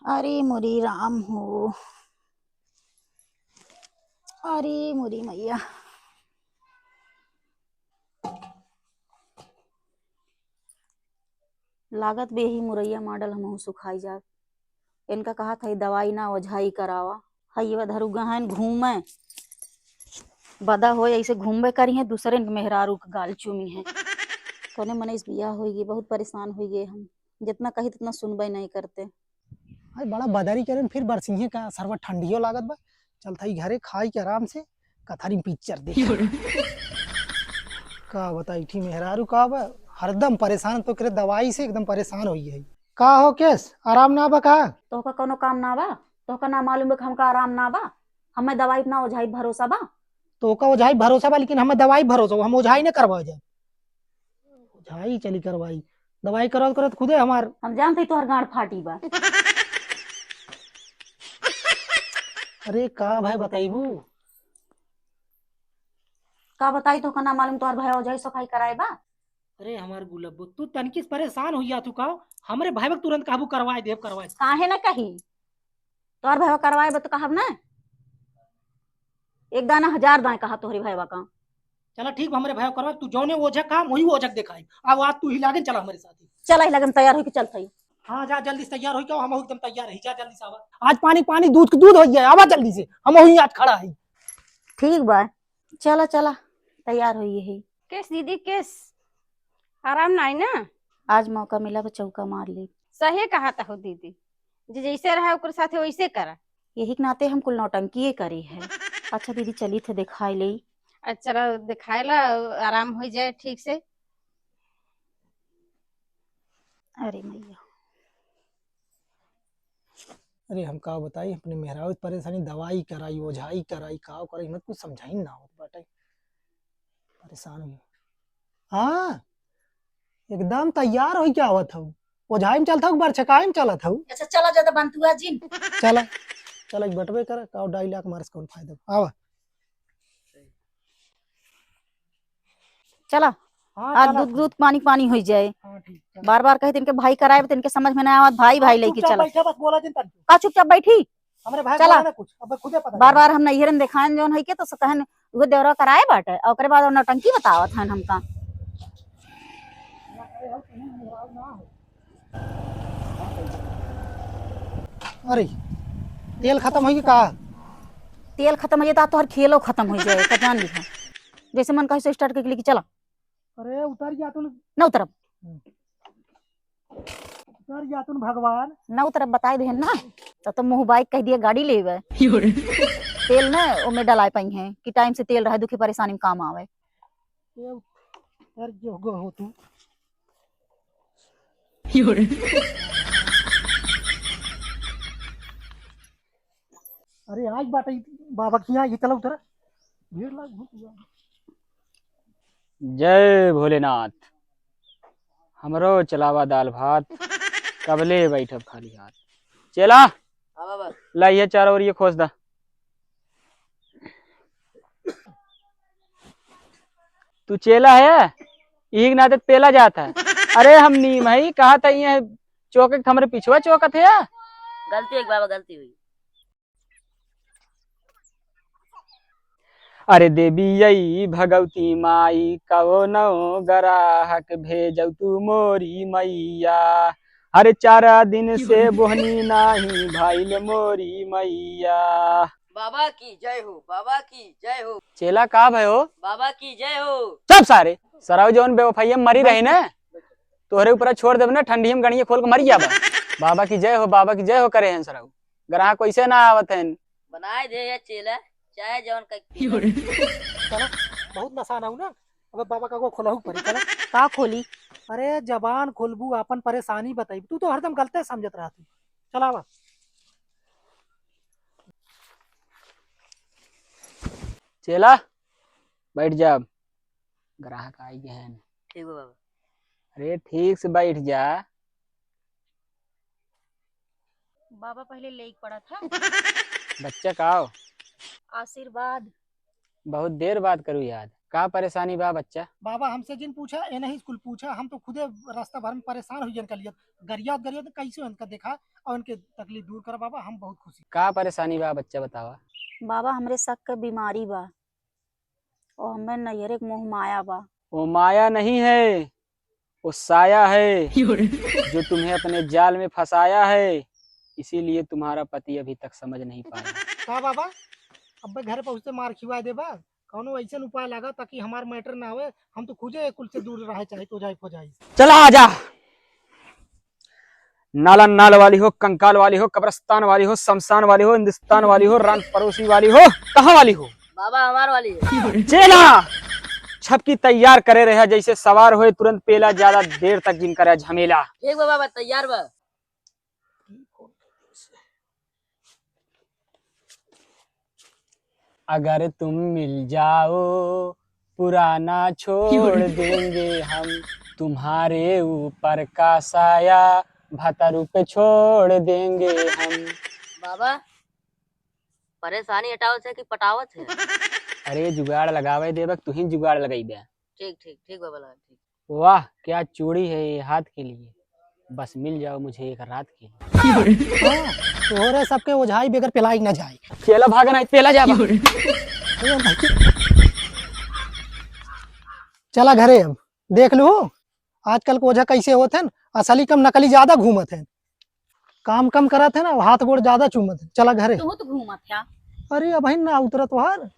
अरे मुरी राम हो। अरे मुरी मैया। लागत बे ही मुरैया मॉडल हम सुखाई जा। इनका कहा था दवाई ना ओझाई करावा। हई धरु गहन घूमे बदा हो ऐसे घूमबे करी है दूसरे मेहरारू के गाल चूमी है। कोने मने इस बिया हो गई बहुत परेशान हो गए हम। जितना कही तितना सुनबे नहीं करते। आज बड़ा बदरी करे फिर बरसिंहे का सरवा ठंडियो लागत बा। चल थई घरे खाई के आराम से कथारी पिक्चर देख। का बताई थी मेहरारू का बा हरदम परेशान तो करे दवाई से एकदम परेशान होई है। का हो केस आराम ना बा का? तो का कोनो काम ना बा। तो का ना मालूम बा हमका आराम ना बा। हमें दवाई ना ओझाई भरोसा बा। तो का ओझाई भरोसा बा लेकिन हमें दवाई भरोसा हम ओझाई ने करवा जाए। ओझाई चली करवाई दवाई करत करत खुदे हमार हम जानते तोहर गांड फाटी बा। अरे का भाई बताइबू। का बताई तो का ना मालूम तोहर भाई ओझाई सफाई कराए बा। अरे हमार गुलब्बू तू तनकिस परेशान होइया तू का हमरे भाई बक तुरंत काबू करवाए देव करवाए। काहे ना कही तोहर भाई करवाए बा तो कहब ना। एक दाना हजार दाए कहा तोहरी भाई का। चला ठीक हमरे भाई करवा तू जौने ओझक काम वही ओझक दिखाई। अब आज तू हिला के चला हमारे साथ। चल ही लगन तैयार होके चल थई। हाँ जा जल्दी से तैयार हो क्या हम एकदम तैयार है जा जल्दी से आवा। आज पानी पानी दूध के दूध हो गया आवा जल्दी से हम वही आज खड़ा है। ठीक बा चला चला तैयार होइए ही। केस दीदी केस आराम नहीं ना। आज मौका मिला तो चौका मार ली। सही कहा था हो दीदी जे जैसे रहा ओकर साथे वैसे करा। यही के नाते हम कुल नौटंकी करी है। अच्छा दीदी चली थे दिखाई ले। अच्छा चलो दिखाए ला आराम हो जाए ठीक से। अरे मैया। अरे हम का बताई अपने मेहरारू परेशानी दवाई कराई ओझाई कराई का कराई मत कुछ समझाई ना हो बाटे परेशान हो। हाँ एकदम तैयार हो क्या आवत हूँ ओझाई में चलता हूँ बरछकाई में चलत हूँ। अच्छा चला ज्यादा बंतुआ जिन। चला चला एक बटवे कर का डायलॉग मारस कौन फायदा आवा। चला हाँ आज चला दूध दूध पानी पानी हो जाए। हाँ ठीक चला। बार बार कहे तिनके भाई कराए तिनके समझ में ना आवत भाई भाई लेके चुपचाप चला। बैठा बस बोला दिन तक का चुपचाप बैठी। हमरे भाई चला बोला ना कुछ अब खुदे पता बार चला। बार हम नैहरन दिखाएं जौन है के तो कहन वो देवरा कराए बाटे और ओकरे बाद नौटंकी बतावत हन हमका। अरे तेल खत्म हो गई का? तेल खत्म हो जाता तो हर खेलो खत्म हो जाए का जान लिखा। जैसे मन कहे स्टार्ट करके लेके चला। अरे उतर जा तू ना उतरब उतर जा तू भगवान। ना उतरब बताए देहन ना। तो मुंह बाइक कह दिया गाड़ी लेवे। तेल ना ओमे डलाए पाई है कि टाइम से तेल रहे दुखी परेशानी में काम आवे। ये उतर जो गो हो तू। अरे आज बात बाबा की यहाँ ये चला उतर भीड़ लग बहुत हुआ। जय भोलेनाथ। हमरो चलावा दाल भात कबले बैठब खाली हाथ। चला ला ये चार और ये खोस दा। तू चेला है एक नाते पेला जाता है। अरे हम नीम है कहा था ये चौक हमारे पिछुआ चौकत है। गलती एक बाबा गलती हुई। अरे देवी यही भगवती माई कहो नो गराहक भेजौ तू मोरी मैया। अरे 4 दिन से बोहनी नाही भाईल मोरी मैया। बाबा की जय हो, बाबा की जय हो, चेला का भयो बाबा की जय हो। सब सारे सराव जौन बेवफाइया मरी रही ना तोहरे ऊपर छोड़ देव ना ठंडी में गणिया खोल के मरी जाबा। बाबा की जय हो बाबा की जय हो करे हैं सराव ग्राहक कैसे ना आवत हैं। बनाए दे या चेला चाहे जवन का चला बहुत नशा ना हूँ ना अब बाबा का को खोलहू पड़ी चला। का खोली अरे जबान खोलबू अपन परेशानी बताई तू तो हरदम गलते समझत रहा तू। चला आवा। चेला बैठ जा ग्राहक आई गए हैं। ठीक हो बाबा। अरे ठीक से बैठ जा। बाबा पहले लेक पड़ा था। बच्चा का आओ आशीर्वाद। बहुत देर बात करूँ याद का परेशानी बा बच्चा? बाबा हमसे जिन पूछा ए नहीं स्कूल पूछा, हम तो खुदे रास्ता भर में परेशान हुई इनका लिए गरियात गरियात कैसे इनका देखा और इनके तकलीफ दूर कर बाबा, हम बहुत खुशी। का परेशानी बा बच्चा बतावा? बाबा हमरे शक के बीमारी बा और हमें नैहरे के मोह माया बा। वो माया नहीं है, वो साया है जो तुम्हें अपने जाल में फंसाया है, इसीलिए तुम्हारा पति अभी तक समझ नहीं पाया। का बाबा अब घर पहुँचते मार खिवा देबा, कौनो ऐसा उपाय लगा ताकि हमार मैटर ना होए, हम तो खुदे कुल से दूर रहे चाहे तो जाए हो जाए। चला आजा। नाला नाल वाली हो, कंकाल वाली हो, कब्रस्तान वाली हो, शमशान वाली हो, हिंदुस्तान वाली हो, रान पड़ोसी वाली हो, कहाँ वाली हो? बाबा हमार वाली है। चेला छपकी तैयार करे रहे जैसे सवार होए तुरंत पेला, ज्यादा देर तक जिन करे झमेला। ठीक बा बाबा, तैयार बा। अगर तुम मिल जाओ पुराना छोड़ देंगे हम, तुम्हारे ऊपर का साया भतरू पे छोड़ देंगे हम। बाबा परेशानी हटाओ से कि पटावत है? अरे जुगाड़ लगावे देवक, तू ही जुगाड़ लगाई दे। ठीक ठीक ठीक बाबा लगा, ठीक। वाह क्या चूड़ी है ये हाथ के लिए, बस मिल जाओ मुझे एक रात के लिए। हाँ, तोहरे सबके ओझाई बेगर पिलाई न जाए। चेला भागना है, पेला जा। चला घरे अब देख लो आजकल को ओझा कैसे होते हैं, असली कम नकली ज्यादा घूमत है, काम कम करत है ना, हाथ गोड़ ज्यादा चूमत है। चला घरे। तू तो घूमत है। अरे अब ना उतरत वहार